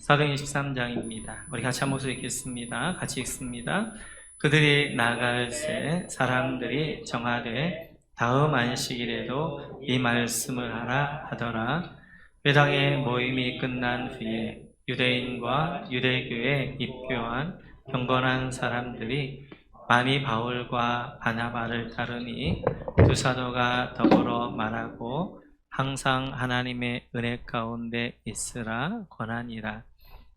사도행 13장입니다. 우리 같이 한 목소리 읽겠습니다. 같이 읽습니다. 그들이 나갈새 사람들이 정하되 다음 안식일에도 이 말씀을 하라 하더라. 회당의 모임이 끝난 후에 유대인과 유대교에 입교한 경건한 사람들이 많이 바울과 바나바를 따르니 두 사도가 더불어 말하고 항상 하나님의 은혜 가운데 있으라 권하니라.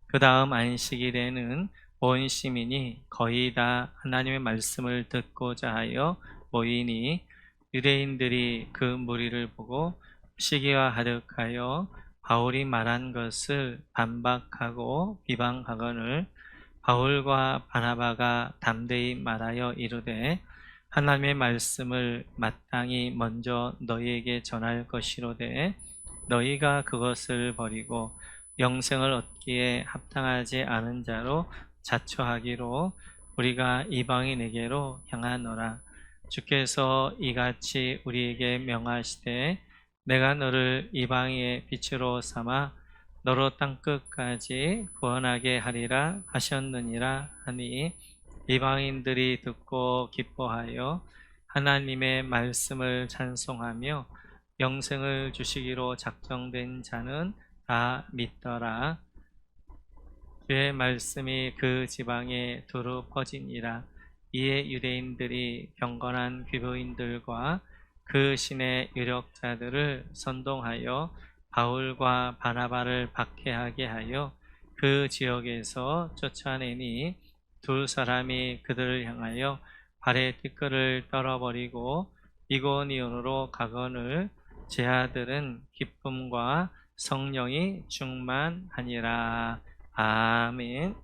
그 다음 안식일에는 온 시민이 거의 다 하나님의 말씀을 듣고자 하여 모이니 유대인들이 그 무리를 보고 시기와 하득하여 바울이 말한 것을 반박하고 비방하거늘 바울과 바나바가 담대히 말하여 이르되 하나님의 말씀을 마땅히 먼저 너희에게 전할 것이로되 너희가 그것을 버리고 영생을 얻기에 합당하지 않은 자로 자처하기로 우리가 이방인에게로 향하노라. 주께서 이같이 우리에게 명하시되 내가 너를 이방인의 빛으로 삼아 너로 땅끝까지 구원하게 하리라 하셨느니라 하니 이방인들이 듣고 기뻐하여 하나님의 말씀을 찬송하며 영생을 주시기로 작정된 자는 다 믿더라. 주의 말씀이 그 지방에 두루 퍼지니라. 이에 유대인들이 경건한 귀부인들과 그 신의 유력자들을 선동하여 바울과 바나바를 박해하게 하여 그 지역에서 쫓아내니 두 사람이 그들을 향하여 발의 티끌을 떨어버리고 이고니온으로 가거늘 제 아들은 기쁨과 성령이 충만하니라. 아멘.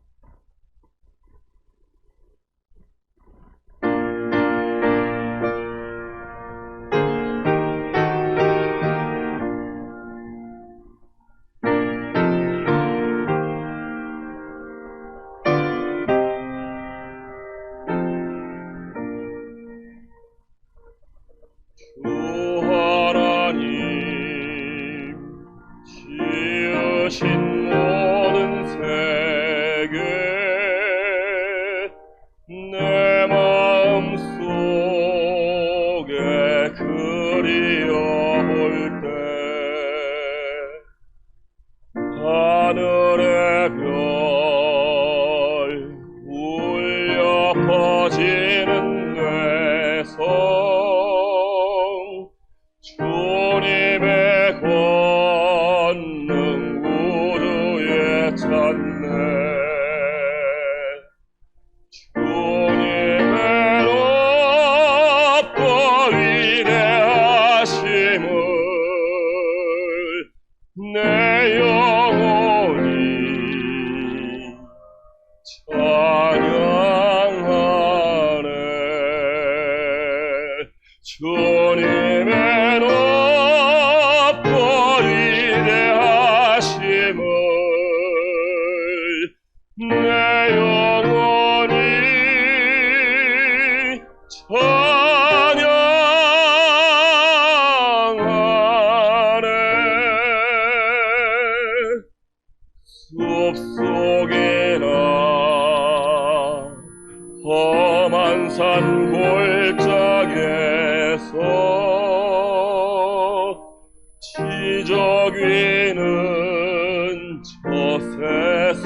주 하나님 지으신 모든 세계 내 마음속에 그리워볼 때 하늘의 별 울려 퍼지는 내 성 주님의 권능 우주에 찾네. 주님의 높고 위대하심을 내 영혼이 찬양하네. 주님의 높고 위대하심을 내 영혼이 찬양하네. 숲속이나 험한 산 골짜기에서 지저귀는 저 새소리들과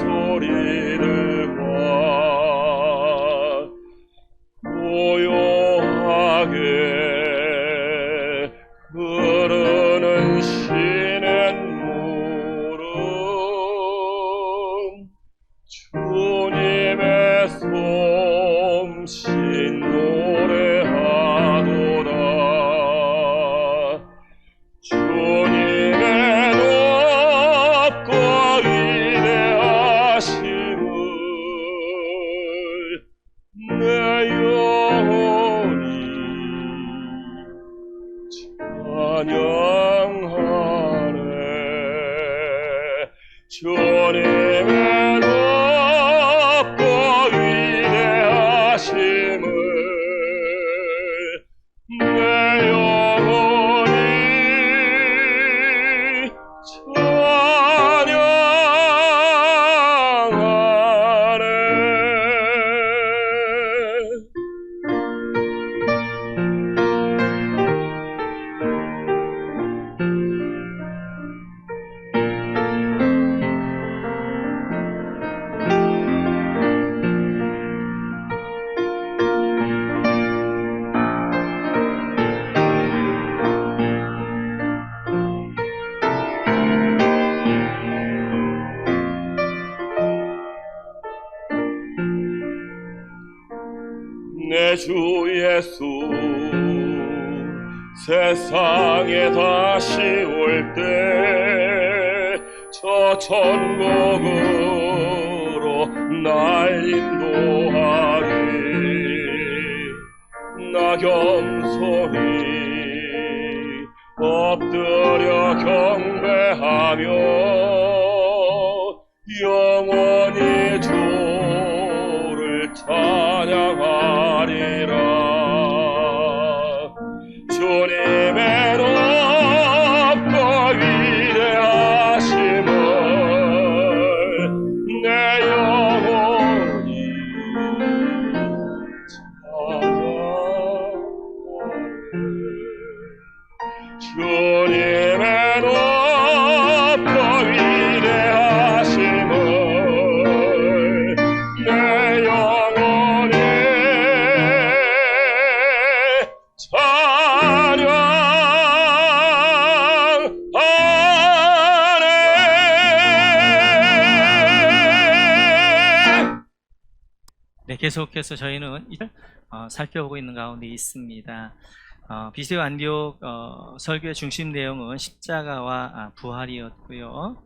고요하게 흐르는 시냇 물은 주님의 솜씨 노래하도다. 주님의 높고 위대하심을 내 영혼이 내 주 예수 세상에 다시 올 때 저 천국으로 날 인도하리. 나 겸손히 엎드려 경배하며 영원히 주를 찬양하리라. 주님의 높고 위대하심을 내 영혼이 찬양하리. 주님의 높고 위대하심을 내 영혼이 찬양하네. 네, 계속해서 저희는 살펴보고 있는 가운데 있습니다. 비스티오 안디옥 설교의 중심 내용은 십자가와 부활이었고요.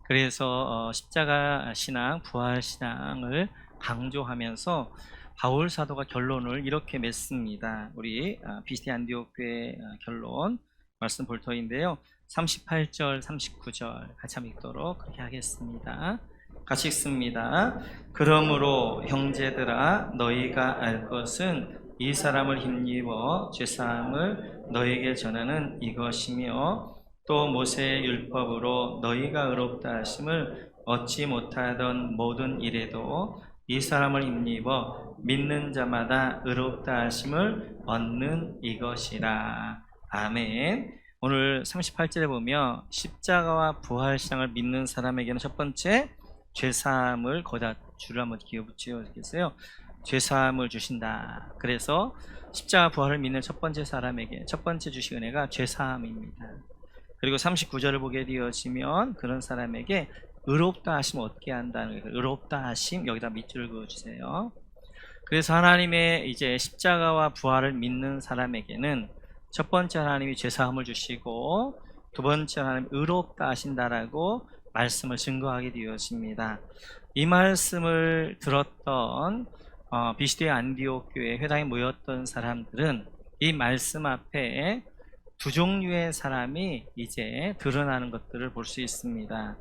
그래서 십자가 신앙, 부활 신앙을 강조하면서 바울 사도가 결론을 이렇게 맺습니다. 우리 비스티오 안디옥 교회 결론 말씀 볼 터인데요. 38절, 39절 같이 한번 읽도록 그렇게 하겠습니다. 같이 읽습니다. 그러므로 형제들아 너희가 알 것은 이 사람을 힘입어 죄사함을 너희에게 전하는 이것이며 또 모세의 율법으로 너희가 의롭다 하심을 얻지 못하던 모든 일에도 이 사람을 힘입어 믿는 자마다 의롭다 하심을 얻는 이것이라. 아멘. 오늘 38절에 보면 십자가와 부활신앙을 믿는 사람에게는 첫 번째 죄사함을 거기다 줄을 한번 붙여주겠어요. 죄사함을 주신다. 그래서 십자가 부활을 믿는 첫 번째 사람에게 첫 번째 주신 은혜가 죄사함입니다. 그리고 39절을 보게 되어지면 그런 사람에게 의롭다 하심 얻게 한다는 거예요. 의롭다 하심 여기다 밑줄을 그어주세요. 그래서 하나님의 이제 십자가와 부활을 믿는 사람에게는 첫 번째 하나님이 죄사함을 주시고 두 번째 하나님 의롭다 하신다라고 말씀을 증거하게 되어집니다. 이 말씀을 들었던 비스티오 안디옥 교회 회당에 모였던 사람들은 이 말씀 앞에 두 종류의 사람이 이제 드러나는 것들을 볼 수 있습니다.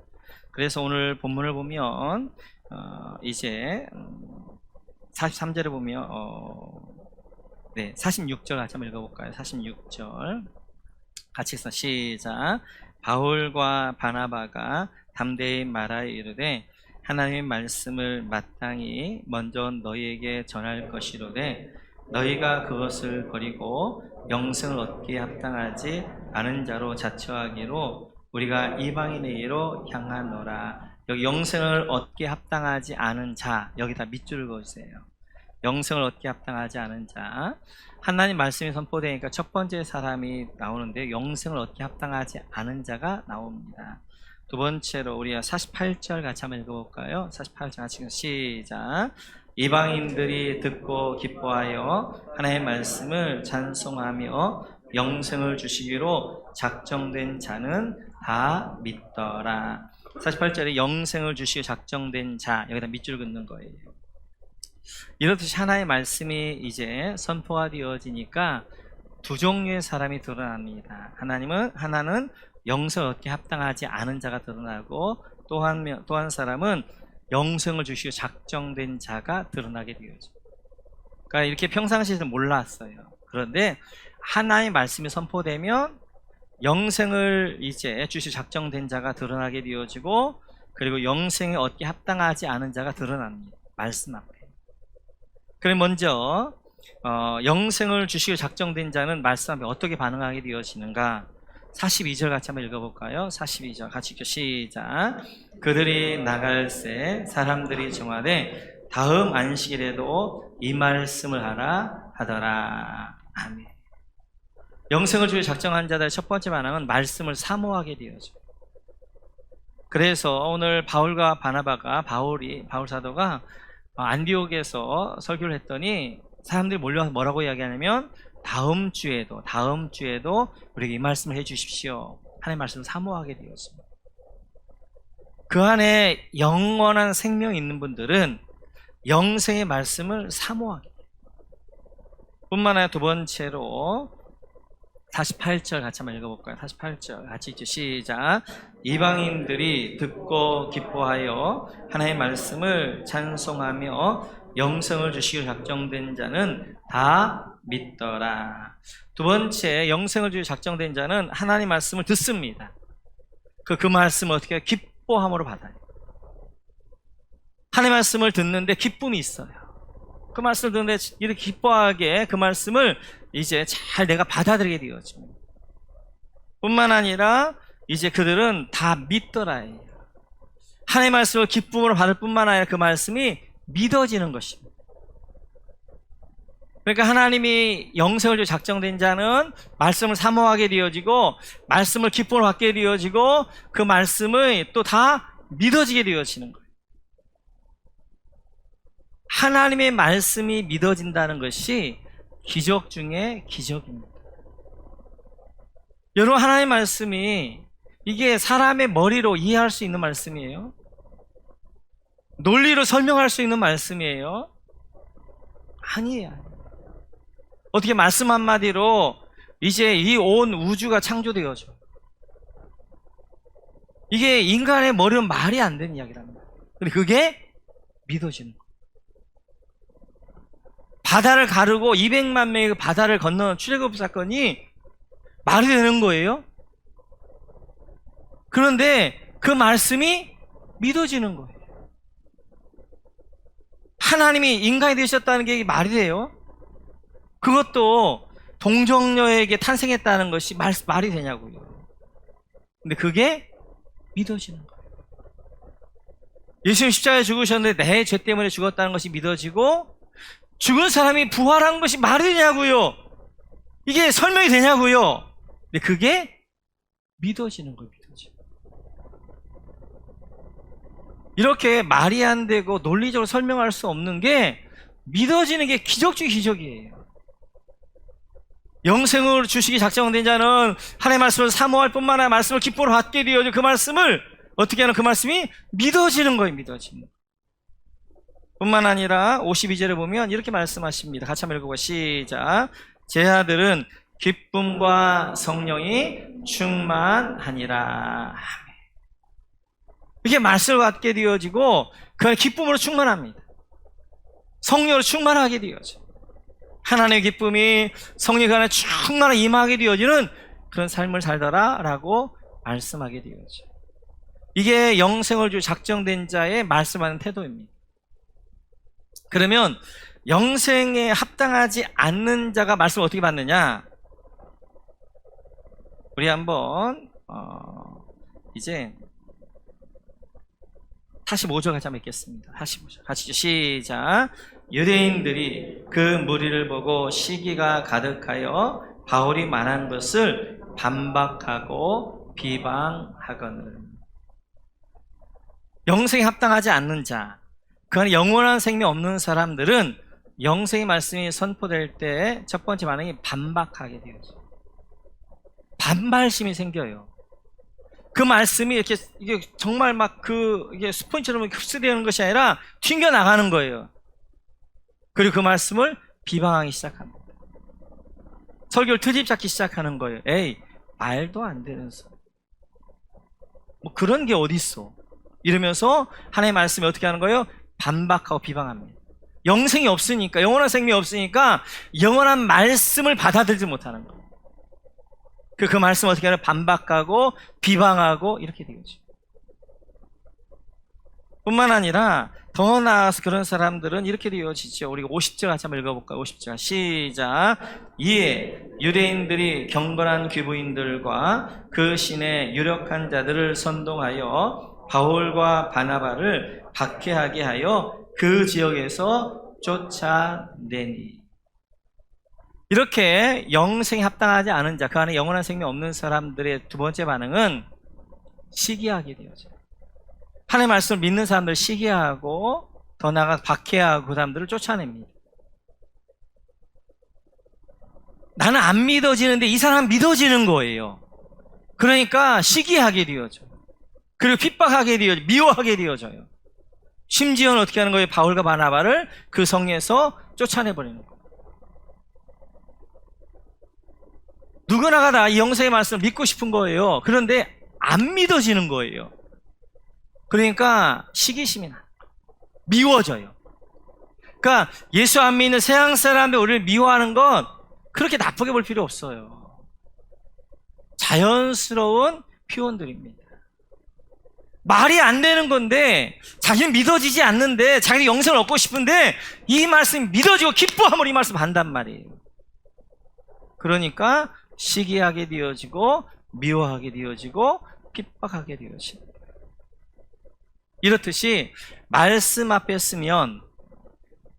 그래서 오늘 본문을 보면 이제 43절에 보면 46절 같이 한번 읽어볼까요? 46절 같이 읽어 시작. 바울과 바나바가 담대히 말하여 이르되 하나님의 말씀을 마땅히 먼저 너희에게 전할 것이로되 너희가 그것을 버리고 영생을 얻기에 합당하지 않은 자로 자처하기로 우리가 이방인에게로 향하노라. 여기 영생을 얻기에 합당하지 않은 자 여기다 밑줄을 그어주세요. 영생을 얻기에 합당하지 않은 자. 하나님 말씀이 선포되니까 첫 번째 사람이 나오는데 영생을 얻기에 합당하지 않은 자가 나옵니다. 두 번째로 우리가 48절 같이 한번 읽어볼까요? 48절 같이 시작. 이방인들이 듣고 기뻐하여 하나님의 말씀을 찬송하며 영생을 주시기로 작정된 자는 다 믿더라. 48절에 영생을 주시기로 작정된 자 여기다 밑줄 긋는 거예요. 이렇듯이 하나의 말씀이 이제 선포가 되어지니까 두 종류의 사람이 드러납니다. 하나는 영생을 얻기에 합당하지 않은 자가 드러나고 또 한 사람은 영생을 주시고 작정된 자가 드러나게 되어져. 그러니까 이렇게 평상시에는 몰랐어요. 그런데 하나의 말씀이 선포되면 영생을 이제 주시고 작정된 자가 드러나게 되어지고 그리고 영생을 얻기에 합당하지 않은 자가 드러납니다. 말씀 앞에. 그럼 먼저 영생을 주시고 작정된 자는 말씀 앞에 어떻게 반응하게 되어지는가? 42절 같이 한번 읽어볼까요? 42절 같이 읽죠. 시작. 그들이 나갈새 사람들이 정하되 다음 안식일에도 이 말씀을 하라 하더라. 아멘. 영생을 주시고 작정한 자들의 첫 번째 반응은 말씀을 사모하게 되어져. 그래서 오늘 바울과 바나바가 바울 사도가 안디옥에서 설교를 했더니 사람들이 몰려와서 뭐라고 이야기하냐면 다음 주에도 우리에게 이 말씀을 해주십시오. 하나님의 말씀을 사모하게 되었습니다. 그 안에 영원한 생명이 있는 분들은 영생의 말씀을 사모하게 돼요. 뿐만 아니라 두 번째로 48절 같이 한번 읽어볼까요? 48절 같이 읽죠. 시작. 이방인들이 듣고 기뻐하여 하나님의 말씀을 찬송하며 영생을 주시기로 작정된 자는 다 믿더라. 두 번째, 영생을 주기로 작정된 자는 하나님 말씀을 듣습니다. 그 말씀을 어떻게 해요? 기뻐함으로 받아요. 하나님 말씀을 듣는데 기쁨이 있어요. 그 말씀을 듣는데 이렇게 기뻐하게 그 말씀을 이제 잘 내가 받아들이게 되어집니다. 뿐만 아니라 이제 그들은 다 믿더라예요. 하나님의 말씀을 기쁨으로 받을 뿐만 아니라 그 말씀이 믿어지는 것입니다. 그러니까 하나님이 영생을 주기로 작정된 자는 말씀을 사모하게 되어지고 말씀을 기쁨으로 받게 되어지고 그 말씀을 또 다 믿어지게 되어지는 거예요. 하나님의 말씀이 믿어진다는 것이 기적 중에 기적입니다. 여러분, 하나님의 말씀이 이게 사람의 머리로 이해할 수 있는 말씀이에요? 논리로 설명할 수 있는 말씀이에요? 아니에요. 어떻게 말씀 한마디로 이제 이 온 우주가 창조되어져. 이게 인간의 머리로 말이 안 되는 이야기랍니다. 근데 그게 믿어지는 거예요. 바다를 가르고 200만 명이 그 바다를 건너는 출애굽 사건이 말이 되는 거예요? 그런데 그 말씀이 믿어지는 거예요. 하나님이 인간이 되셨다는 게 말이 돼요? 그것도 동정녀에게 탄생했다는 것이 말이 되냐고요. 근데 그게 믿어지는 거예요. 예수님 십자가에 죽으셨는데 내 죄 때문에 죽었다는 것이 믿어지고 죽은 사람이 부활한 것이 말이 되냐고요. 이게 설명이 되냐고요. 근데 그게 믿어지는 거예요. 이렇게 말이 안 되고 논리적으로 설명할 수 없는 게 믿어지는 게 기적 중의 기적이에요. 영생을 주시기 작정된 자는 하나님의 말씀을 사모할 뿐만 아니라 말씀을 기쁨으로 받게 되어져 그 말씀을 어떻게 하는 그 말씀이 믿어지는 거예요. 믿어지는 거예요. 뿐만 아니라 52절에 보면 이렇게 말씀하십니다. 같이 한번 읽어보고 시작. 제 아들은 기쁨과 성령이 충만하니라. 이게 말씀을 받게 되어지고 그 기쁨으로 충만합니다. 성령으로 충만하게 되어져. 하나님의 기쁨이 성령의 안에 충만하게 임하게 되어지는 그런 삶을 살더라 라고 말씀하게 되어져. 이게 영생을 줄 작정된 자의 말씀하는 태도입니다. 그러면 영생에 합당하지 않는 자가 말씀을 어떻게 받느냐? 우리 한번 이제 45절 같이 한번 읽겠습니다. 45절 같이 시작. 유대인들이 그 무리를 보고 시기가 가득하여 바울이 말한 것을 반박하고 비방하거늘. 영생에 합당하지 않는 자, 그 안에 영원한 생명 없는 사람들은 영생의 말씀이 선포될 때 첫 번째 반응이 반박하게 되어져. 반발심이 생겨요. 그 말씀이 이게 정말 막 이게 스폰지처럼 흡수되는 것이 아니라 튕겨 나가는 거예요. 그리고 그 말씀을 비방하기 시작합니다. 설교를 트집 잡기 시작하는 거예요. 에이, 말도 안 되는 소리. 뭐 그런 게 어딨어. 이러면서 하나님의 말씀이 어떻게 하는 거예요? 반박하고 비방합니다. 영생이 없으니까, 영원한 생명이 없으니까 영원한 말씀을 받아들이지 못하는 거예요. 그 말씀을 어떻게 하냐? 반박하고 비방하고 이렇게 되죠. 뿐만 아니라 더 나아가서 그런 사람들은 이렇게 되어지죠. 우리가 50절 같이 한번 읽어볼까요? 50절 시작. 이에 유대인들이 경건한 귀부인들과 그 신의 유력한 자들을 선동하여 바울과 바나바를 박해하게 하여 그 지역에서 쫓아내니. 이렇게 영생에 합당하지 않은 자, 그 안에 영원한 생명 없는 사람들의 두 번째 반응은 시기하게 되어져요. 하나님의 말씀을 믿는 사람들을 시기하고 더 나아가 박해하고 그 사람들을 쫓아냅니다. 나는 안 믿어지는데 이 사람 믿어지는 거예요. 그러니까 시기하게 되어져. 그리고 핍박하게 되어져. 미워하게 되어져요. 심지어는 어떻게 하는 거예요? 바울과 바나바를 그 성에서 쫓아내버리는 거예요. 누구나가 다 이 영생의 말씀을 믿고 싶은 거예요. 그런데 안 믿어지는 거예요. 그러니까 시기심이 나. 미워져요. 그러니까 예수 안 믿는 세상 사람들 우리를 미워하는 건 그렇게 나쁘게 볼 필요 없어요. 자연스러운 표현들입니다. 말이 안 되는 건데 자기는 믿어지지 않는데 자기 영생을 얻고 싶은데 이 말씀이 믿어지고 기뻐함으로 이 말씀 한단 말이에요. 그러니까 시기하게 되어지고 미워하게 되어지고 핍박하게 되어집니다. 이렇듯이 말씀 앞에 쓰면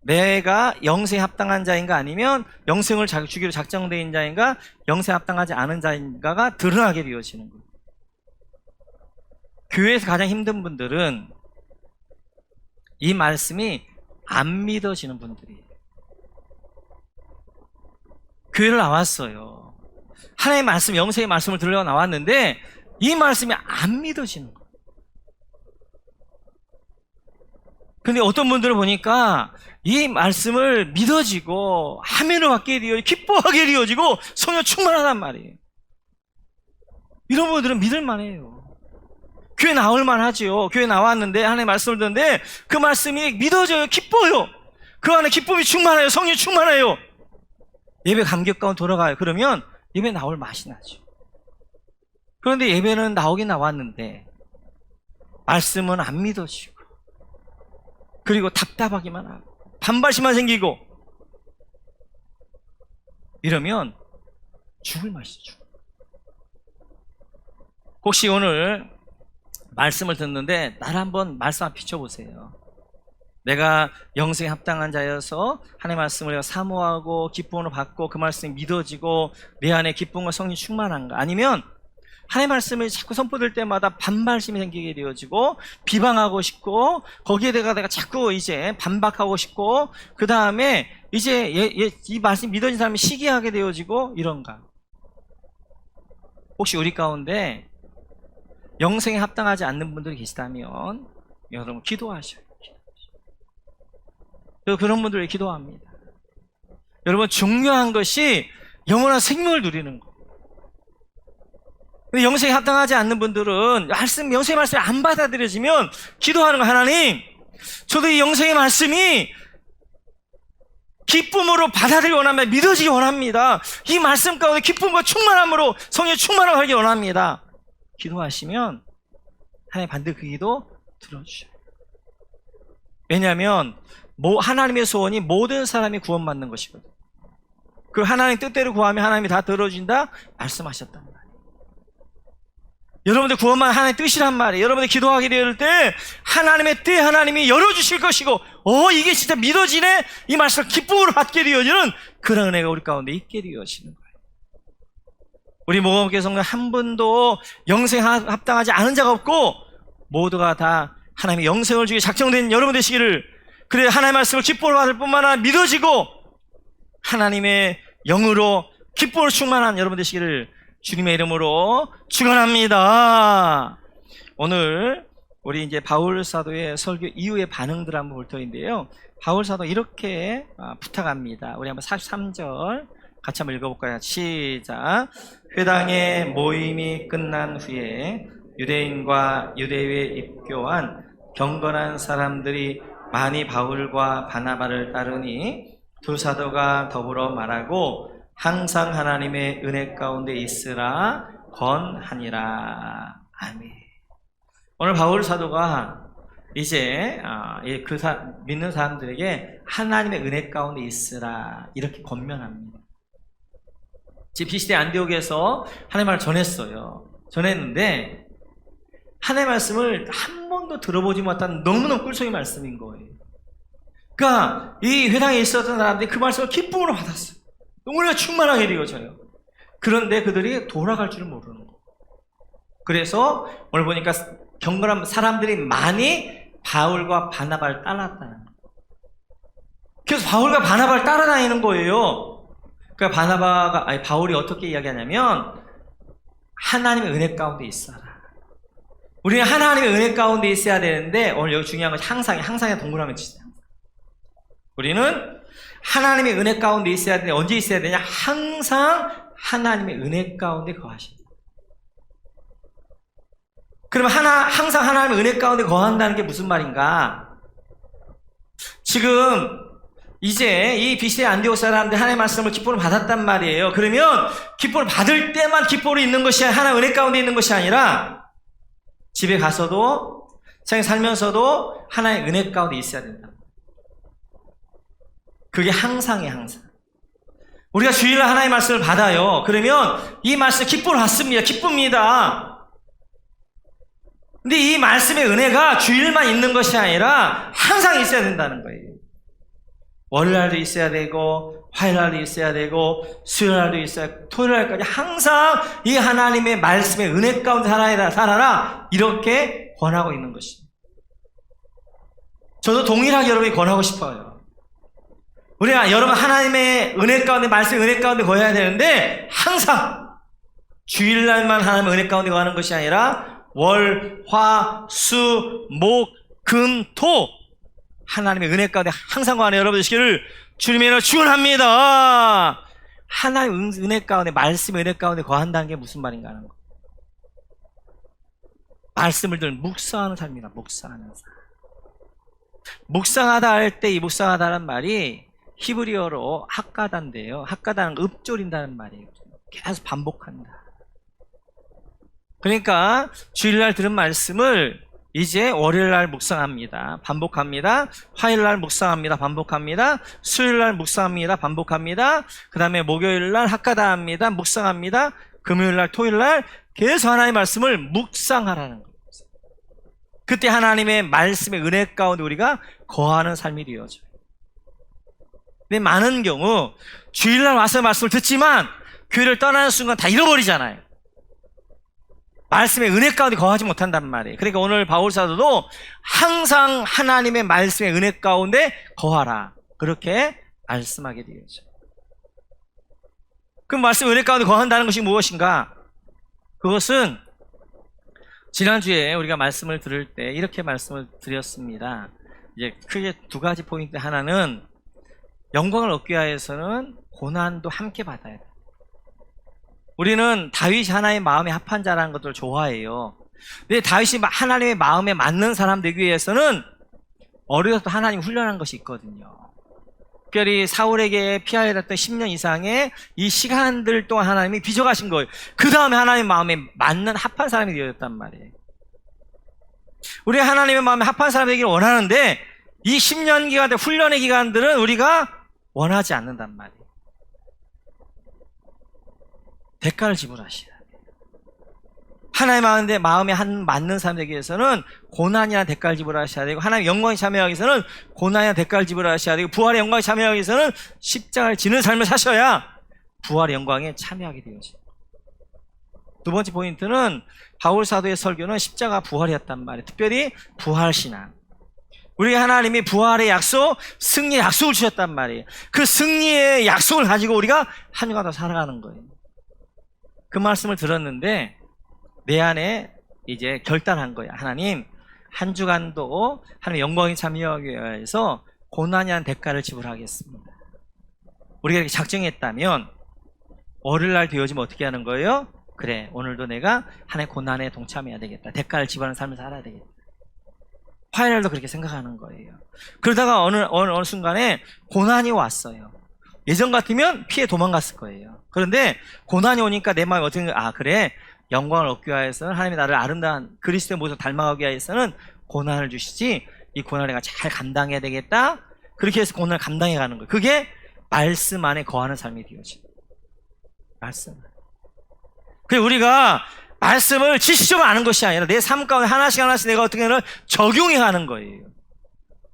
내가 영생에 합당한 자인가 아니면 영생을 주기로 작정된 자인가 영생에 합당하지 않은 자인가가 드러나게 되어지는 거예요. 교회에서 가장 힘든 분들은 이 말씀이 안 믿어지는 분들이에요. 교회를 나왔어요. 하나님의 말씀, 영생의 말씀을 들으려고 나왔는데 이 말씀이 안 믿어지는 거예요. 근데 어떤 분들을 보니까 이 말씀을 믿어지고 하면을 받게 되어 기뻐하게 되어지고 성령 충만하단 말이에요. 이런 분들은 믿을 만해요. 교회 나올 만하지요. 교회 나왔는데 하나님의 말씀을 듣는데 그 말씀이 믿어져요. 기뻐요. 그 안에 기쁨이 충만해요. 성령이 충만해요. 예배 감격 가운데 돌아가요. 그러면 예배 나올 맛이 나죠. 그런데 예배는 나오긴 나왔는데 말씀은 안 믿어지고 그리고 답답하기만 하고 반발심만 생기고 이러면 죽을 맛이죠. 혹시 오늘 말씀을 듣는데 나를 한번 말씀 앞에 비춰보세요. 내가 영생에 합당한 자여서 하나님의 말씀을 내가 사모하고 기쁨으로 받고 그 말씀이 믿어지고 내 안에 기쁨과 성령이 충만한가? 아니면 하나님의 말씀이 자꾸 선포될 때마다 반발심이 생기게 되어지고 비방하고 싶고 거기에 내가 자꾸 이제 반박하고 싶고 그 다음에 이제 이 말씀이 믿어진 사람이 시기하게 되어지고 이런가? 혹시 우리 가운데 영생에 합당하지 않는 분들이 계시다면 여러분 기도하셔요. 그런 분들을 기도합니다. 여러분 중요한 것이 영원한 생명을 누리는 거. 근데 영생에 합당하지 않는 분들은 영생의 말씀이 안 받아들여지면 기도하는 거. 하나님, 저도 이 영생의 말씀이 기쁨으로 받아들이기 원합니다. 믿어지기 원합니다. 이 말씀 가운데 기쁨과 충만함으로 성령의 충만함을 하기 원합니다. 기도하시면 하나님 반드시 그 기도 들어주셔요. 왜냐하면 하나님의 소원이 모든 사람이 구원받는 것이거든요. 그 하나님 뜻대로 구하면 하나님이 다 들어준다 말씀하셨단 말이에요. 여러분들 구원만 하나님의 뜻이란 말이에요. 여러분들 기도하게 될 때 하나님의 뜻 하나님이 열어주실 것이고 이게 진짜 믿어지네 이 말씀을 기쁨으로 받게 되어지는 그런 은혜가 우리 가운데 있게 되어지는 거예요. 우리 모범교회 성도 한 분도 영생 합당하지 않은 자가 없고 모두가 다 하나님의 영생을 주기 작정된 여러분 되시기를, 그래 하나님의 말씀을 기쁨으로 받을 뿐만 아니라 믿어지고 하나님의 영으로 기쁨으로 충만한 여러분 되시기를 주님의 이름으로 축원합니다. 오늘 우리 이제 바울 사도의 설교 이후의 반응들 한번 볼 터인데요. 바울 사도 이렇게 부탁합니다. 우리 한번 43절 같이 한번 읽어볼까요? 시작. 회당의 모임이 끝난 후에 유대인과 유대교에 입교한 경건한 사람들이 많이 바울과 바나바를 따르니 두 사도가 더불어 말하고 항상 하나님의 은혜 가운데 있으라 권하니라. 아멘. 오늘 바울 사도가 이제 믿는 사람들에게 하나님의 은혜 가운데 있으라 이렇게 권면합니다. 지금 비시대 안디옥에서 하나님의 말을 전했는데 하나님의 말씀을 한 번도 들어보지 못한 너무너무 꿀송이 말씀인 거예요. 그러니까 이 회당에 있었던 사람들이 그 말씀을 기쁨으로 받았어요. 우리가 충만하게 되어져요. 그런데 그들이 돌아갈 줄을 모르는 거예요. 그래서 오늘 보니까 경건한 사람들이 많이 바울과 바나바를 따랐다는 거예요. 그래서 바울과 바나바를 따라다니는 거예요. 그러니까 바울이 어떻게 이야기하냐면 하나님의 은혜 가운데 있어라. 우리는 하나님의 은혜 가운데 있어야 되는데 오늘 여기 중요한 건 항상에 동그라미 치세요. 우리는 하나님의 은혜 가운데 있어야 되는데 언제 있어야 되냐? 항상 하나님의 은혜 가운데 거하신다. 그러면 항상 하나님의 은혜 가운데 거한다는 게 무슨 말인가? 지금 이제 이 BC 안디옥 사람들 하나님의 말씀을 기쁨을 받았단 말이에요. 그러면 기쁨을 받을 때만 기쁨이 있는 것이 아니라 하나님의 은혜 가운데 있는 것이 아니라 집에 가서도 세상에 살면서도 하나님의 은혜 가운데 있어야 된다. 그게 항상이에요. 항상. 우리가 주일날 하나님의 말씀을 받아요. 그러면 이 말씀 기쁨을 받습니다. 기쁩니다. 근데 이 말씀의 은혜가 주일만 있는 것이 아니라 항상 있어야 된다는 거예요. 월요일날도 있어야 되고 화요일날도 있어야 되고 수요일날도 있어야 되고 토요일날까지 항상 이 하나님의 말씀의 은혜 가운데 살아라 이렇게 권하고 있는 것입니다. 저도 동일하게 여러분이 권하고 싶어요. 우리가 여러분 하나님의 은혜 가운데 말씀의 은혜 가운데 거해야 되는데 항상 주일날만 하나님의 은혜 가운데 거하는 것이 아니라 월, 화, 수, 목, 금, 토 하나님의 은혜 가운데 항상 거하는 여러분 되시기를 주님의 이름으로 축원합니다. 하나님의 은혜 가운데 말씀의 은혜 가운데 거한다는 게 무슨 말인가 하는 거. 말씀을 들은 묵상하는 삶이다. 묵상하는 삶. 묵상하다 할 때 이 묵상하다는 말이 히브리어로 학가다인데요. 학가다는 읊조린다는 말이에요. 계속 반복한다. 그러니까 주일날 들은 말씀을 이제 월요일날 묵상합니다. 반복합니다. 화요일날 묵상합니다. 반복합니다. 수요일날 묵상합니다. 반복합니다. 그 다음에 목요일날 학가다합니다. 묵상합니다. 금요일날 토요일날 계속 하나님의 말씀을 묵상하라는 거예요. 그때 하나님의 말씀의 은혜 가운데 우리가 거하는 삶이 되어져요. 근데 많은 경우 주일날 와서 말씀을 듣지만 교회를 떠나는 순간 다 잃어버리잖아요. 말씀의 은혜 가운데 거하지 못한단 말이에요. 그러니까 오늘 바울 사도도 항상 하나님의 말씀의 은혜 가운데 거하라 그렇게 말씀하게 되죠. 그럼 말씀의 은혜 가운데 거한다는 것이 무엇인가? 그것은 지난주에 우리가 말씀을 들을 때 이렇게 말씀을 드렸습니다. 이제 크게 두 가지 포인트. 하나는 영광을 얻기 위해서는 고난도 함께 받아야 돼요. 우리는 다윗이 하나님의 마음에 합한 자라는 것들을 좋아해요. 근데 다윗이 하나님의 마음에 맞는 사람 되기 위해서는 어려서부터 하나님 훈련한 것이 있거든요. 특별히 사울에게 피하여 다녔던 10년 이상의 이 시간들 동안 하나님이 빚어가신 거예요. 그 다음에 하나님의 마음에 맞는 합한 사람이 되었단 말이에요. 우리가 하나님의 마음에 합한 사람이 되기를 원하는데 이 10년 기간, 훈련의 기간들은 우리가 원하지 않는단 말이에요. 대가를 지불하셔야 돼요. 하나님의 마음에 맞는 사람 되기 위해서는 고난이나 대가를 지불하셔야 되고, 하나님의 영광에 참여하기 위해서는 고난이나 대가를 지불하셔야 되고, 부활의 영광에 참여하기 위해서는 십자가를 지는 삶을 사셔야 부활의 영광에 참여하게 되어져요. 두 번째 포인트는 바울 사도의 설교는 십자가 부활이었단 말이에요. 특별히 부활신앙. 우리 하나님이 부활의 약속, 승리의 약속을 주셨단 말이에요. 그 승리의 약속을 가지고 우리가 한 주간 더 살아가는 거예요. 그 말씀을 들었는데 내 안에 이제 결단한 거야. 하나님, 한 주간도 하나님의 영광에 참여하기 위해서 고난이란 대가를 지불하겠습니다. 우리가 이렇게 작정했다면 월요일날 되어지면 어떻게 하는 거예요? 그래, 오늘도 내가 하나님의 고난에 동참해야 되겠다. 대가를 지불하는 삶을 살아야 되겠다. 화요일날도 그렇게 생각하는 거예요. 그러다가 어느 순간에 고난이 왔어요. 예전 같으면 피해 도망갔을 거예요. 그런데 고난이 오니까 내 마음이 어떻게, 그래, 영광을 얻기 위해서는 하나님이 나를 아름다운 그리스도의 모습을 닮아가기 위해서는 고난을 주시지, 이 고난을 내가 잘 감당해야 되겠다. 그렇게 해서 고난을 감당해 가는 거예요. 그게 말씀 안에 거하는 삶이 되어져요. 말씀. 그래서 우리가 말씀을 지식적으로 아는 것이 아니라 내 삶 가운데 하나씩 내가 어떻게 하면 적용해 가는 거예요.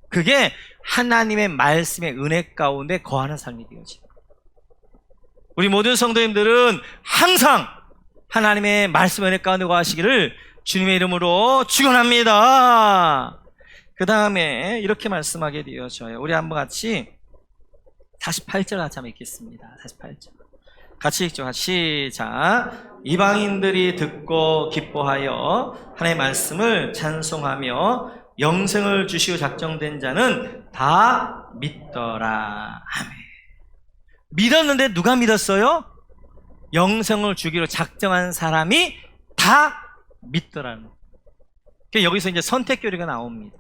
그게 하나님의 말씀의 은혜 가운데 거하는 삶이 되어져요. 우리 모든 성도님들은 항상 하나님의 말씀의 은혜 가운데 거하시기를 주님의 이름으로 축원합니다. 그 다음에 이렇게 말씀하게 되어져요. 우리 한번 같이 48절 같이 한번 읽겠습니다. 48절. 같이 읽죠. 시작. 이방인들이 듣고 기뻐하여 하나님의 말씀을 찬송하며 영생을 주시고 작정된 자는 다 믿더라. 아멘. 믿었는데 누가 믿었어요? 영생을 주기로 작정한 사람이 다 믿더라는 거예요. 여기서 이제 선택 교리가 나옵니다.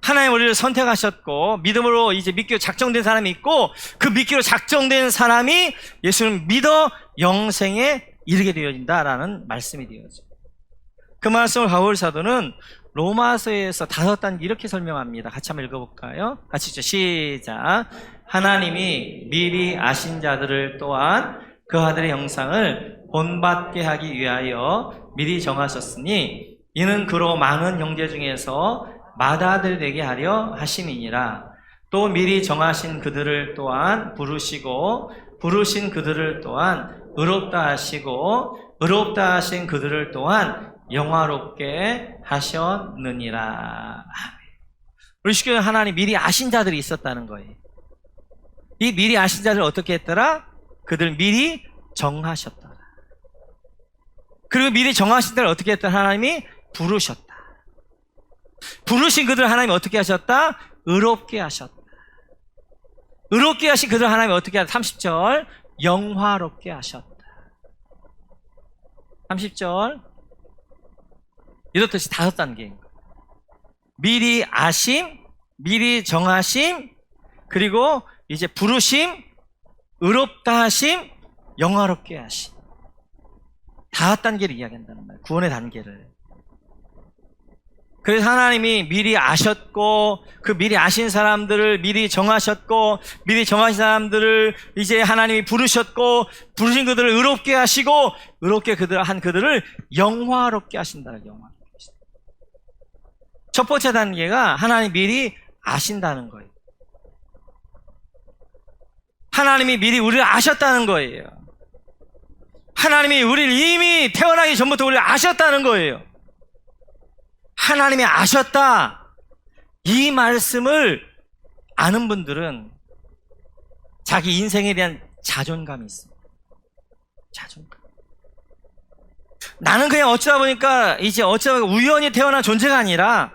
하나님 우리를 선택하셨고 믿음으로 이제 믿기로 작정된 사람이 있고, 그 믿기로 작정된 사람이 예수를 믿어 영생에 이르게 되어진다라는 말씀이 되어져. 그 말씀을 바울 사도는 로마서에서 5단계 이렇게 설명합니다. 같이 한번 읽어볼까요? 같이 읽죠. 시작. 하나님이 미리 아신 자들을 또한 그 아들의 형상을 본받게 하기 위하여 미리 정하셨으니 이는 그로 많은 형제 중에서 맏아들 되게 하려 하심이니라. 또 미리 정하신 그들을 또한 부르시고 부르신 그들을 또한 의롭다 하시고 의롭다 하신 그들을 또한 영화롭게 하셨느니라. 우리 쉽게 하나님 미리 아신 자들이 있었다는 거예요. 이 미리 아신 자들을 어떻게 했더라? 그들 미리 정하셨더라. 그리고 미리 정하신 자를 어떻게 했더라? 하나님이 부르셨다. 부르신 그들 하나님이 어떻게 하셨다? 의롭게 하셨다. 의롭게 하신 그들 하나님이 어떻게 하셨다? 30절 영화롭게 하셨다. 30절 이렇듯이 5단계인 거예요. 미리 아심, 미리 정하심, 그리고 이제 부르심, 의롭다 하심, 영화롭게 하심. 5단계를 이야기한다는 말이에요. 구원의 단계를. 그래서 하나님이 미리 아셨고, 그 미리 아신 사람들을 미리 정하셨고, 미리 정하신 사람들을 이제 하나님이 부르셨고, 부르신 그들을 의롭게 하시고, 의롭게 한 그들을 영화롭게 하신다는 영화. 첫 번째 단계가 하나님 미리 아신다는 거예요. 하나님이 미리 우리를 아셨다는 거예요. 하나님이 우리를 이미 태어나기 전부터 우리를 아셨다는 거예요. 하나님이 아셨다. 이 말씀을 아는 분들은 자기 인생에 대한 자존감이 있어요. 자존감. 나는 그냥 어쩌다 보니까 우연히 태어난 존재가 아니라,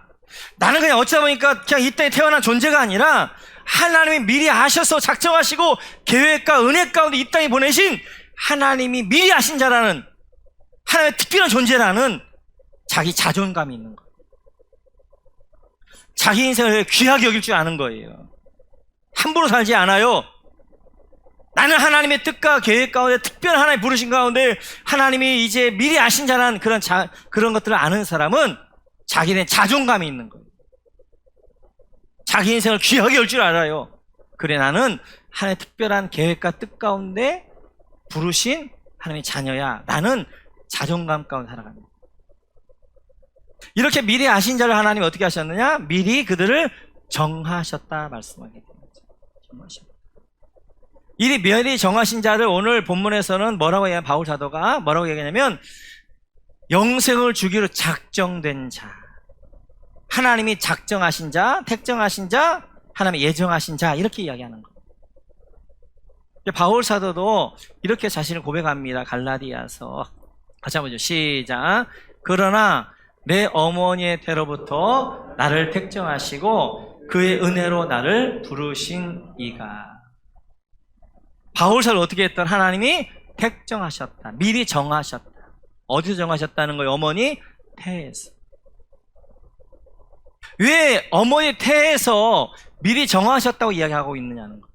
나는 그냥 어쩌다 보니까 그냥 이 땅에 태어난 존재가 아니라, 하나님이 미리 아셔서 작정하시고 계획과 은혜 가운데 이 땅에 보내신 하나님이 미리 아신 자라는, 하나님의 특별한 존재라는 자기 자존감이 있는 거예요. 자기 인생을 귀하게 여길 줄 아는 거예요. 함부로 살지 않아요. 나는 하나님의 뜻과 계획 가운데, 특별한 하나님 부르신 가운데 하나님이 이제 미리 아신 자라는 그런 것들을 아는 사람은 자기는 자존감이 있는 거예요. 자기 인생을 귀하게 열 줄 알아요. 그래, 나는 하나님의 특별한 계획과 뜻 가운데 부르신 하나님의 자녀야. 나는 자존감 가운데 살아갑니다. 이렇게 미리 아신 자를 하나님이 어떻게 하셨느냐? 미리 그들을 정하셨다 말씀하게 됩니다. 정하셨다. 이 미리 정하신 자를 오늘 본문에서는 뭐라고 얘기하냐면, 바울 사도가 뭐라고 얘기하냐면 영생을 주기로 작정된 자. 하나님이 작정하신 자, 택정하신 자, 하나님이 예정하신 자, 이렇게 이야기하는 거예요. 바울 사도도 이렇게 자신을 고백합니다. 갈라디아서 같이 한번 보죠. 시작. 그러나 내 어머니의 태로부터 나를 택정하시고 그의 은혜로 나를 부르신 이가. 바울 사도를 어떻게 했던? 하나님이 택정하셨다. 미리 정하셨다. 어디서 정하셨다는 거예요? 어머니 태에서. 왜 어머니 태에서 미리 정하셨다고 이야기하고 있느냐는 거예요.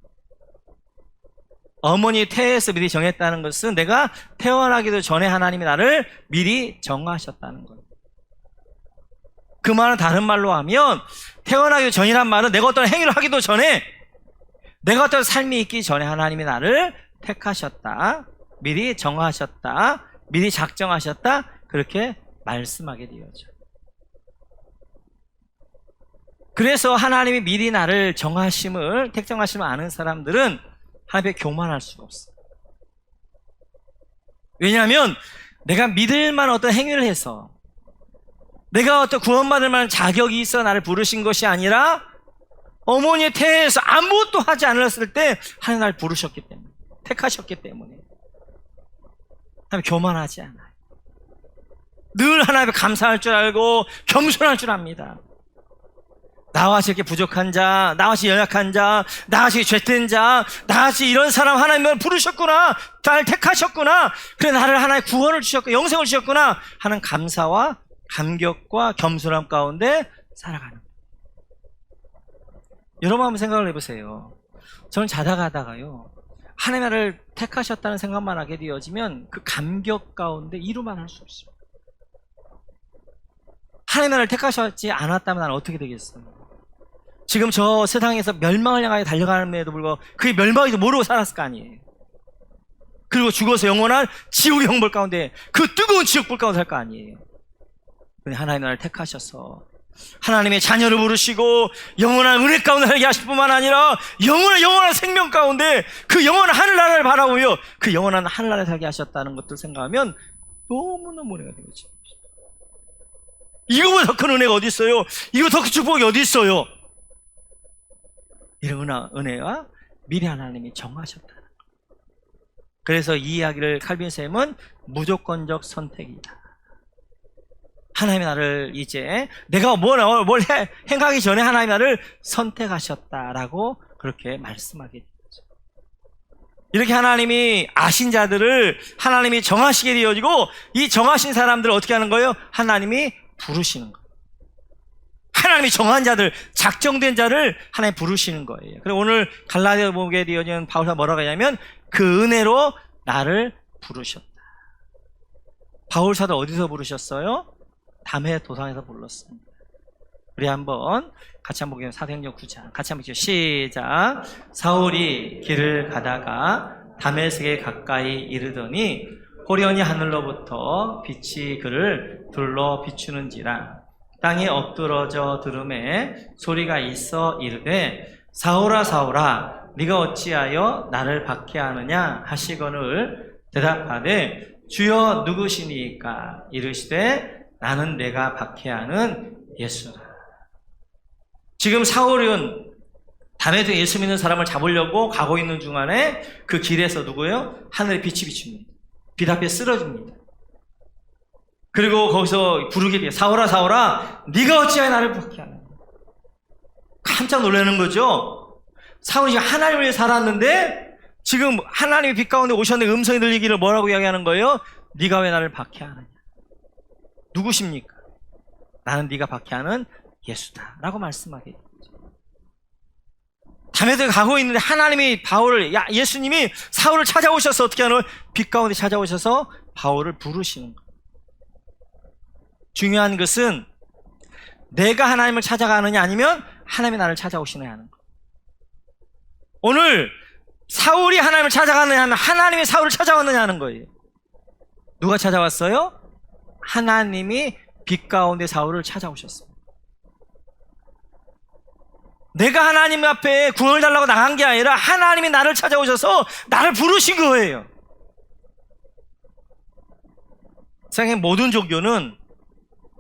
어머니 태에서 미리 정했다는 것은 내가 태어나기도 전에 하나님이 나를 미리 정하셨다는 거예요. 그 말은 다른 말로 하면, 태어나기 전이란 말은 내가 어떤 행위를 하기도 전에, 내가 어떤 삶이 있기 전에 하나님이 나를 택하셨다, 미리 정하셨다, 미리 작정하셨다, 그렇게 말씀하게 되어져. 그래서 하나님이 미리 나를 정하심을, 택정하심을 아는 사람들은 하나님께 교만할 수가 없어. 왜냐하면 내가 믿을 만한 어떤 행위를 해서, 내가 어떤 구원받을 만한 자격이 있어 나를 부르신 것이 아니라, 어머니의 태에서 아무것도 하지 않았을 때 하나님 나를 부르셨기 때문에, 택하셨기 때문에 하나님 교만하지 않아요. 늘 하나님께 감사할 줄 알고 겸손할 줄 압니다. 나같이 이렇게 부족한 자, 나같이 연약한 자, 나같이 죄된 자, 나같이 이런 사람 하나님을 부르셨구나, 나를 택하셨구나, 그래 나를 하나의 구원을 주셨고 영생을 주셨구나 하는 감사와 감격과 겸손함 가운데 살아가는 거예요. 여러분 한번 생각을 해보세요. 저는 자다가 하다가요, 하나님 나를 택하셨다는 생각만 하게 되어지면 그 감격 가운데 이루만 할 수 없어요. 하나님 나를 택하셨지 않았다면 나는 어떻게 되겠어요? 지금 저 세상에서 멸망을 향하여 달려가는데도 불구하고 그게 멸망인지 모르고 살았을 거 아니에요. 그리고 죽어서 영원한 지옥의 형벌 가운데, 그 뜨거운 지옥불 가운데 살 거 아니에요. 근데 하나님 나를 택하셔서 하나님의 자녀를 부르시고 영원한 은혜 가운데 살게 하실 뿐만 아니라 영원한 생명 가운데 그 영원한 하늘나라를 바라보며 그 영원한 하늘나라에 살게 하셨다는 것들 생각하면 너무너무 은혜가 되겠죠. 이거보다 더 큰 은혜가 어디 있어요? 이거 더 큰 축복이 어디 있어요? 이런 은혜와 미래 하나님이 정하셨다는 것. 그래서 이 이야기를 칼빈 쌤은 무조건적 선택이다. 하나님이 나를 이제 내가 뭘 행하기 전에 하나님이 나를 선택하셨다라고 그렇게 말씀하게 되죠. 이렇게 하나님이 아신 자들을 하나님이 정하시게 되어지고, 이 정하신 사람들을 어떻게 하는 거예요? 하나님이 부르시는 거예요. 하나님이 정한 자들, 작정된 자를 하나님 부르시는 거예요. 그리고 오늘 갈라디아 보게 되어지는 바울사 뭐라고 하냐면 그 은혜로 나를 부르셨다. 바울사도 어디서 부르셨어요? 담의 도상에서 불렀습니다. 우리 한번 같이 한번 보겠습니다. 사도행전 9장 같이 한번 보시죠. 시작. 사울이 길을 가다가 다메섹에 가까이 이르더니 호련히 하늘로부터 빛이 그를 둘러 비추는지라 땅에 엎드러져 들음에 소리가 있어 이르되 사울아 사울아 네가 어찌하여 나를 박해하느냐 하시거늘 대답하되 주여 누구시니까 이르시되 나는 내가 박해하는 예수라. 지금 사울은 담에도 예수 믿는 사람을 잡으려고 가고 있는 중간에 그 길에서 누구예요? 하늘에 빛이 비춥니다. 빛 앞에 쓰러집니다. 그리고 거기서 부르게 돼요. 사울아 사울아 네가 어찌하여 나를 박해하느냐. 깜짝 놀라는 거죠. 사울이 지금 하나님을 위해 살았는데 지금 하나님의 빛 가운데 오셨는데 음성이 들리기를 뭐라고 이야기하는 거예요? 네가 왜 나를 박해하느냐. 누구십니까? 나는 네가 박해하는 예수다 라고 말씀하게 되죠. 담에도 가고 있는데 하나님이 바울을, 예수님이 사울을 찾아오셔서 어떻게 하는 거예요? 빛 가운데 찾아오셔서 바울을 부르시는 거예요. 중요한 것은 내가 하나님을 찾아가느냐 아니면 하나님이 나를 찾아오시느냐 하는 거예요. 오늘 사울이 하나님을 찾아가느냐 하면 하나님이 사울을 찾아왔느냐 하는 거예요. 누가 찾아왔어요? 하나님이 빛 가운데 사울을 찾아오셨어요. 내가 하나님 앞에 구원을 달라고 나간 게 아니라 하나님이 나를 찾아오셔서 나를 부르신 거예요. 세상의 모든 종교는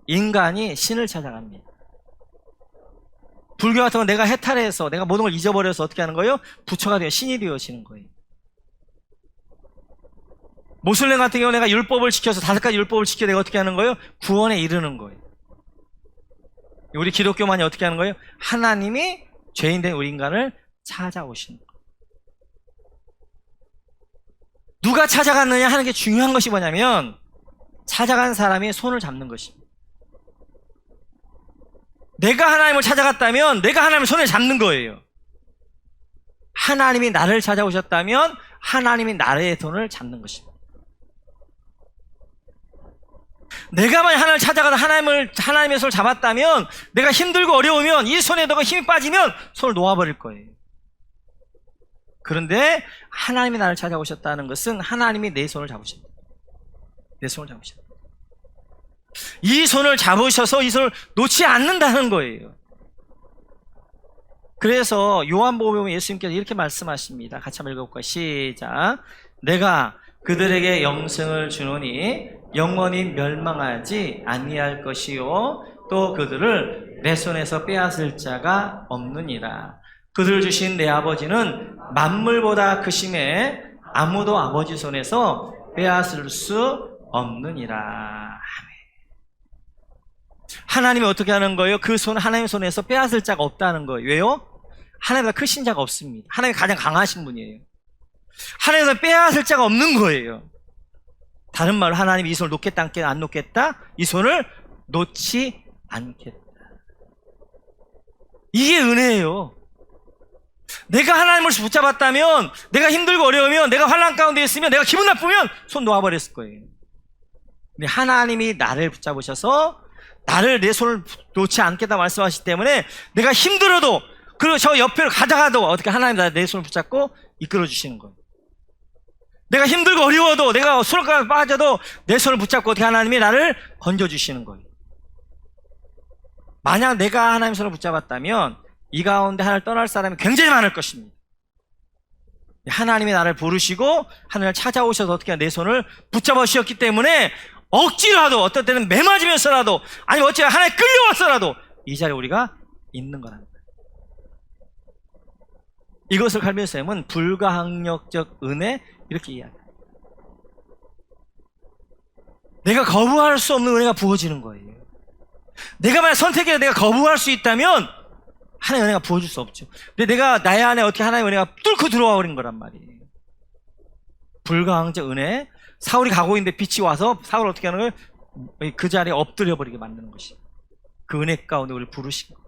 인간이 신을 찾아갑니다. 불교 같은 건 내가 해탈해서 내가 모든 걸 잊어버려서 어떻게 하는 거예요? 부처가 되어 신이 되어지는 거예요. 모슬렘 같은 경우는 내가 율법을 지켜서 5가지 율법을 지켜 내가 어떻게 하는 거예요? 구원에 이르는 거예요. 우리 기독교만이 어떻게 하는 거예요? 하나님이 죄인된 우리 인간을 찾아오시는 거예요. 누가 찾아갔느냐 하는 게 중요한 것이 뭐냐면 찾아간 사람이 손을 잡는 것입니다. 내가 하나님을 찾아갔다면 내가 하나님을 손에 잡는 거예요. 하나님이 나를 찾아오셨다면 하나님이 나의 손을 잡는 것입니다. 내가 만약 하나님을 찾아가서 하나님의 손을 잡았다면 내가 힘들고 어려우면 이 손에 너가 힘이 빠지면 손을 놓아버릴 거예요. 그런데 하나님이 나를 찾아오셨다는 것은 하나님이 내 손을 잡으십니다. 내 손을 잡으십니다. 이 손을 잡으셔서 이 손을 놓지 않는다는 거예요. 그래서 요한복음에 보면 예수님께서 이렇게 말씀하십니다. 같이 한번 읽어볼까요? 시작. 내가 그들에게 영생을 주노니 영원히 멸망하지 아니할 것이요 또 그들을 내 손에서 빼앗을 자가 없느니라. 그들을 주신 내 아버지는 만물보다 크심에 아무도 아버지 손에서 빼앗을 수 없느니라. 하나님이 어떻게 하는 거예요? 그 손, 하나님의 손에서 빼앗을 자가 없다는 거예요. 왜요? 하나님보다 크신 자가 없습니다. 하나님이 가장 강하신 분이에요. 하나님보다 빼앗을 자가 없는 거예요. 다른 말로 하나님이 이 손을 놓겠다 안 놓겠다? 이 손을 놓지 않겠다. 이게 은혜예요. 내가 하나님을 붙잡았다면, 내가 힘들고 어려우면, 내가 환난 가운데 있으면, 내가 기분 나쁘면 손 놓아버렸을 거예요. 근데 하나님이 나를 붙잡으셔서 나를 내 손을 놓지 않겠다 말씀하시기 때문에 내가 힘들어도, 그리고 저 옆으로 가다가도 어떻게 하나님 내 손을 붙잡고 이끌어 주시는 거예요. 내가 힘들고 어려워도, 내가 수렁가에 빠져도 내 손을 붙잡고 어떻게 하나님이 나를 건져 주시는 거예요. 만약 내가 하나님 손을 붙잡았다면 이 가운데 하나님을 떠날 사람이 굉장히 많을 것입니다. 하나님이 나를 부르시고 하나님을 찾아오셔서 어떻게 내 손을 붙잡아 주셨기 때문에 억지로라도, 어떤 때는 매 맞으면서라도, 아니면 어찌 하나님 끌려왔어라도 이 자리에 우리가 있는 거랍니다. 이것을 칼빈 쌤은 불가항력적 은혜, 이렇게 이해합니다. 내가 거부할 수 없는 은혜가 부어지는 거예요. 내가 만약 선택해서 내가 거부할 수 있다면 하나님의 은혜가 부어줄 수 없죠. 근데 내가 나의 안에 어떻게 하나님의 은혜가 뚫고 들어와 버린 거란 말이에요. 불가항적 은혜. 사울이 가고 있는데 빛이 와서 사울을 어떻게 하는 거예요? 그 자리에 엎드려 버리게 만드는 것이, 그 은혜 가운데 우리를 부르신 거예요.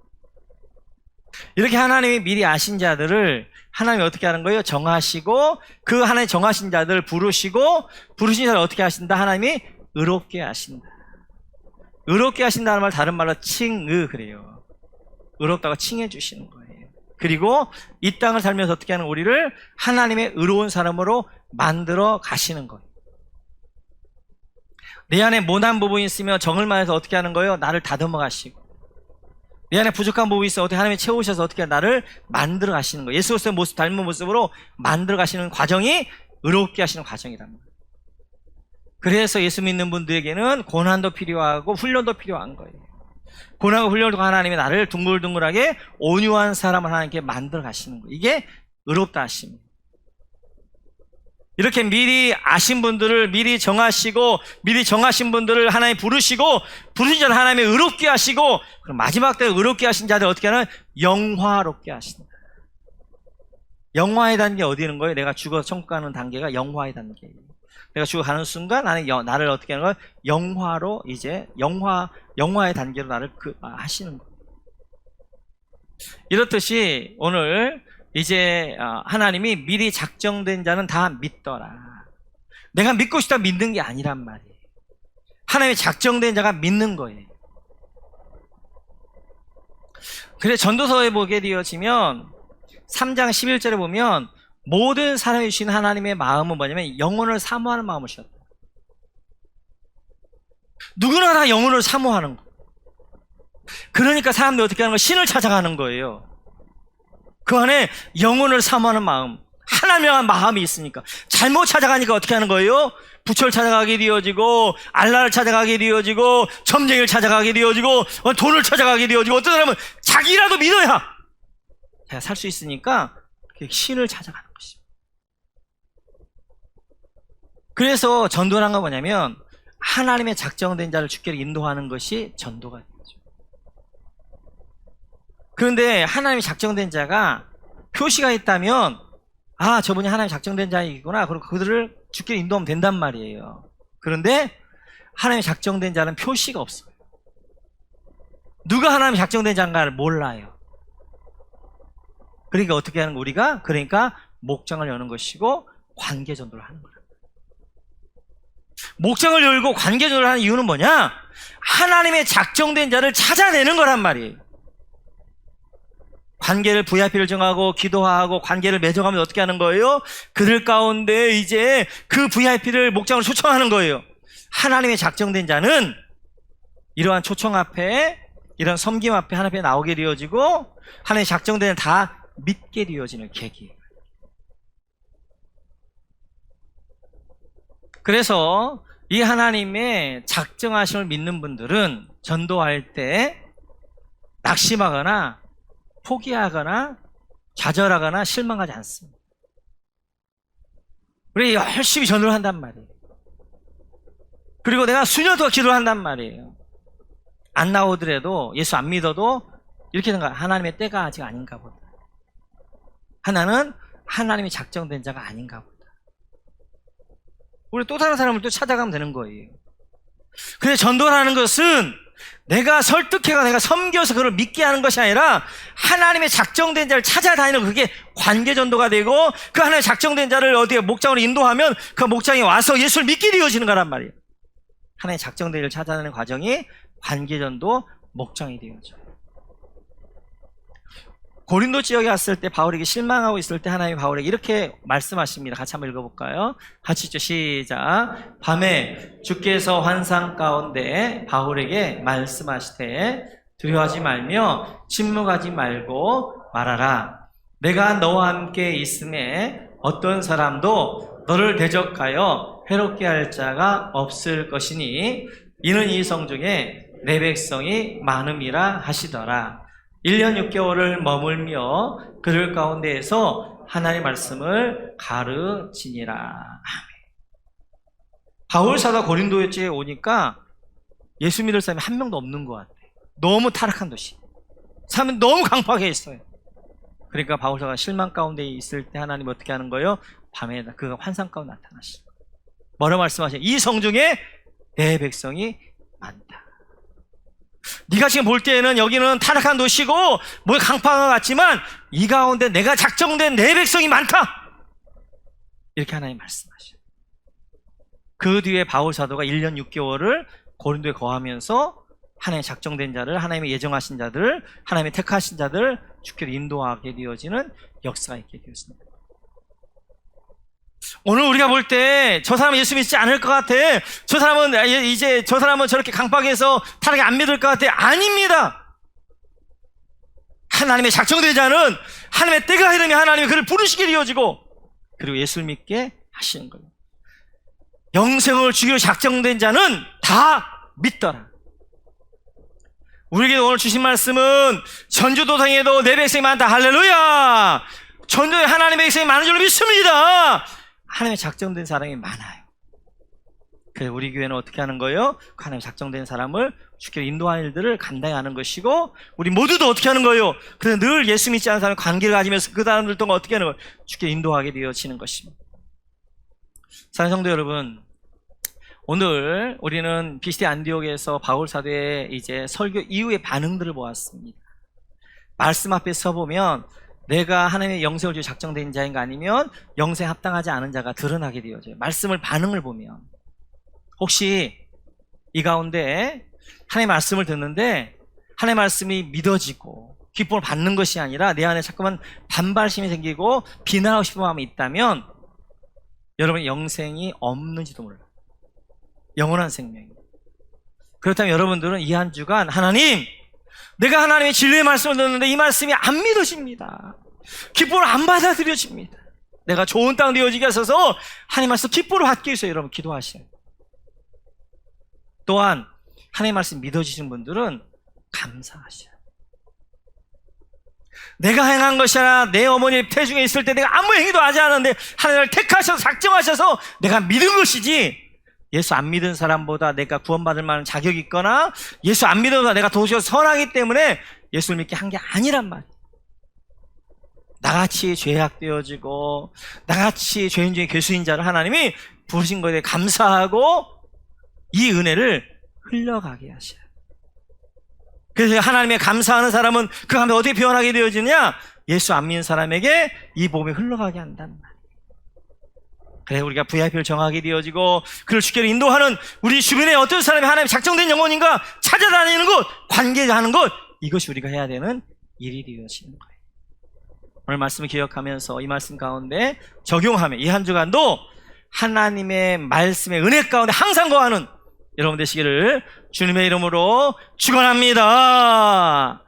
이렇게 하나님이 미리 아신 자들을 하나님이 어떻게 하는 거예요? 정하시고, 그 하나님 정하신 자들을 부르시고, 부르신 자를 어떻게 하신다? 하나님이 의롭게 하신다. 의롭게 하신다는 말 다른 말로 칭의, 그래요. 의롭다고 칭해 주시는 거예요. 그리고 이 땅을 살면서 어떻게 하는 우리를 하나님의 의로운 사람으로 만들어 가시는 거예요. 내 안에 모난 부분이 있으면 정을 말해서 어떻게 하는 거예요? 나를 다듬어 가시고, 내 안에 부족한 부분이 있어 어떻게 하나님이 채우셔서 어떻게 나를 만들어 가시는 거예요. 예수 그리스도의 모습, 닮은 모습으로 만들어 가시는 과정이 의롭게 하시는 과정이란 말이에요. 그래서 예수 믿는 분들에게는 고난도 필요하고 훈련도 필요한 거예요. 고난과 훈련도 하나님이 나를 둥글둥글하게 온유한 사람을 하나님께 만들어 가시는 거예요. 이게 의롭다 하심입니다. 이렇게 미리 아신 분들을 미리 정하시고, 미리 정하신 분들을 하나님 부르시고, 부르신 자를 하나님이 의롭게 하시고, 그럼 마지막 때 의롭게 하신 자들 어떻게 하는? 영화롭게 하신다. 영화의 단계 어디 있는 거예요? 내가 죽어서 천국 가는 단계가 영화의 단계예요. 내가 죽어가는 순간 나를 어떻게 하는 거예요? 영화로, 이제 영화의 단계로 나를 하시는 거예요. 이렇듯이 오늘 이제 하나님이 미리 작정된 자는 다 믿더라. 내가 믿고 싶다 믿는 게 아니란 말이에요. 하나님이 작정된 자가 믿는 거예요. 그래서 전도서에 보게 되어지면 3장 11절에 보면 모든 사람이 주신 하나님의 마음은 뭐냐면 영혼을 사모하는 마음을 주셨다. 누구나 다 영혼을 사모하는 거. 그러니까 사람들이 어떻게 하는 거예요? 신을 찾아가는 거예요. 그 안에 영혼을 사모하는 마음, 하나님을 향한 마음이 있으니까. 잘못 찾아가니까 어떻게 하는 거예요? 부처를 찾아가게 되어지고, 알라를 찾아가게 되어지고, 점쟁이를 찾아가게 되어지고, 돈을 찾아가게 되어지고, 어떤 사람은 자기라도 믿어야 살 수 있으니까 신을 찾아가는 것입니다. 그래서 전도라는 건 뭐냐면 하나님의 작정된 자를 주께로 인도하는 것이 전도가 되죠. 그런데 하나님이 작정된 자가 표시가 있다면, 아, 저분이 하나님 작정된 자이구나, 그리고 그들을 주께로 인도하면 된단 말이에요. 그런데 하나님이 작정된 자는 표시가 없어요. 누가 하나님이 작정된 자인가를 몰라요. 그러니까 어떻게 하는 거 우리가? 그러니까 목장을 여는 것이고 관계 전도를 하는 거예요. 목장을 열고 관계 전도를 하는 이유는 뭐냐? 하나님의 작정된 자를 찾아내는 거란 말이에요. 관계를 VIP를 정하고 기도하고 관계를 맺어가면 어떻게 하는 거예요? 그들 가운데 이제 그 VIP를 목장으로 초청하는 거예요. 하나님의 작정된 자는 이러한 초청 앞에, 이런 섬김 앞에 하나님 앞에 나오게 되어지고 하나님의 작정된 자는 다 믿게 되어지는 계기예요. 그래서 이 하나님의 작정하심을 믿는 분들은 전도할 때 낙심하거나 포기하거나 좌절하거나 실망하지 않습니다. 우리 열심히 전도를 한단 말이에요. 그리고 내가 수년 동안 기도를 한단 말이에요. 안 나오더라도, 예수 안 믿어도 이렇게 생각, 하나님의 때가 아직 아닌가 보다. 하나는 하나님이 작정된 자가 아닌가 보다. 우리 또 다른 사람을 또 찾아가면 되는 거예요. 근데 전도라는 것은 내가 설득해가 내가 섬겨서 그걸 믿게 하는 것이 아니라 하나님의 작정된 자를 찾아다니는, 그게 관계 전도가 되고, 그 하나님의 작정된 자를 어디에 목장으로 인도하면 그 목장에 와서 예수를 믿게 되어지는 거란 말이에요. 하나님의 작정된 자를 찾아내는 과정이 관계 전도, 목장이 되어져요. 고린도 지역에 왔을 때 바울에게 실망하고 있을 때 하나님이 바울에게 이렇게 말씀하십니다. 같이 한번 읽어볼까요? 같이 읽죠. 시작. 밤에 주께서 환상 가운데 바울에게 말씀하시되 두려워하지 말며 침묵하지 말고 말하라. 내가 너와 함께 있음에 어떤 사람도 너를 대적하여 해롭게 할 자가 없을 것이니 이는 이 성중에 내 백성이 많음이라 하시더라. 1년 6개월을 머물며 그들 가운데에서 하나님의 말씀을 가르치니라. 아멘. 바울 사도가 고린도에 오니까 예수 믿을 사람이 한 명도 없는 것 같아. 너무 타락한 도시. 사람은 너무 강팍해 있어요. 그러니까 바울 사도가 실망 가운데 있을 때 하나님 어떻게 하는 거예요? 밤에 그 환상 가운데 나타나시고 뭐라고 말씀하세요? 이 성중에 내 백성이 많다. 네가 지금 볼 때에는 여기는 타락한 도시고 뭐 강팍한 것 같지만 이 가운데 내가 작정된 내 백성이 많다. 이렇게 하나님 말씀하셔요. 그 뒤에 바울 사도가 1년 6개월을 고린도에 거하면서 하나님의 작정된 자를, 하나님의 예정하신 자들, 하나님의 택하신 자들 주께로 인도하게 되어지는 역사가 있게 되었습니다. 오늘 우리가 볼 때 저 사람은 예수 믿지 않을 것 같아. 저 사람은 저렇게 강팍해서 타락이 안 믿을 것 같아. 아닙니다. 하나님의 작정된 자는 하나님의 때가 이르면 하나님이 그를 부르시게 되어지고 그리고 예수를 믿게 하시는 거예요. 영생을 주기로 작정된 자는 다 믿더라. 우리에게 오늘 주신 말씀은 전주도상에도 내 백성이 많다. 할렐루야. 전도에 하나님의 백성이 많은 줄로 믿습니다. 하나님의 작정된 사람이 많아요. 그래서 우리 교회는 어떻게 하는 거예요? 하나님의 작정된 사람을 주께로 인도하는 일들을 감당히 하는 것이고, 우리 모두도 어떻게 하는 거예요? 그래서 늘 예수 믿지 않는 사람과 관계를 가지면서 그 사람들 동안 어떻게 하는 거예요? 주께로 인도하게 되어지는 것입니다. 사랑하는 성도 여러분, 오늘 우리는 비시대 안디옥에서 바울 사도의 이제 설교 이후의 반응들을 보았습니다. 말씀 앞에 서보면 내가 하나님의 영생을 주어 작정된 자인가 아니면 영생에 합당하지 않은 자가 드러나게 되어져요. 말씀을 반응을 보면. 혹시 이 가운데 하나님의 말씀을 듣는데 하나님의 말씀이 믿어지고 기쁨을 받는 것이 아니라 내 안에 자꾸만 반발심이 생기고 비난하고 싶은 마음이 있다면 여러분 영생이 없는지도 몰라요. 영원한 생명입니다. 그렇다면 여러분들은 이 한 주간 하나님, 내가 하나님의 진리의 말씀을 듣는데 이 말씀이 안 믿어집니다. 기쁨을 안 받아들여집니다. 내가 좋은 땅 되어지게 하셔서 하나님 말씀 기쁨을 받기 위해서 여러분 기도하셔요. 또한 하나님 말씀 믿어지시는 분들은 감사하셔요. 내가 행한 것이 아니라 내 어머니 태중에 있을 때 내가 아무 행위도 하지 않았는데 하나님을 택하셔서 작정하셔서 내가 믿은 것이지, 예수 안 믿은 사람보다 내가 구원받을 만한 자격이 있거나 예수 안 믿어서 내가 도저히 선하기 때문에 예수를 믿게 한 게 아니란 말이에요. 나같이 죄악되어지고 나같이 죄인 중에 괴수인 자를 하나님이 부르신 것에 감사하고 이 은혜를 흘러가게 하셔요. 그래서 하나님의 감사하는 사람은 그 가운데 어떻게 변하게 되어지느냐? 예수 안 믿는 사람에게 이 복음이 흘러가게 한단 말이에요. 그래 우리가 VIP를 정하게 되어지고 그를 주께로 인도하는 우리 주변에 어떤 사람이 하나님의 작정된 영혼인가 찾아다니는 것, 관계하는 것, 이것이 우리가 해야 되는 일이 되어지는 거예요. 오늘 말씀을 기억하면서 이 말씀 가운데 적용하며 이 한 주간도 하나님의 말씀의 은혜 가운데 항상 거하는 여러분 되시기를 주님의 이름으로 축원합니다.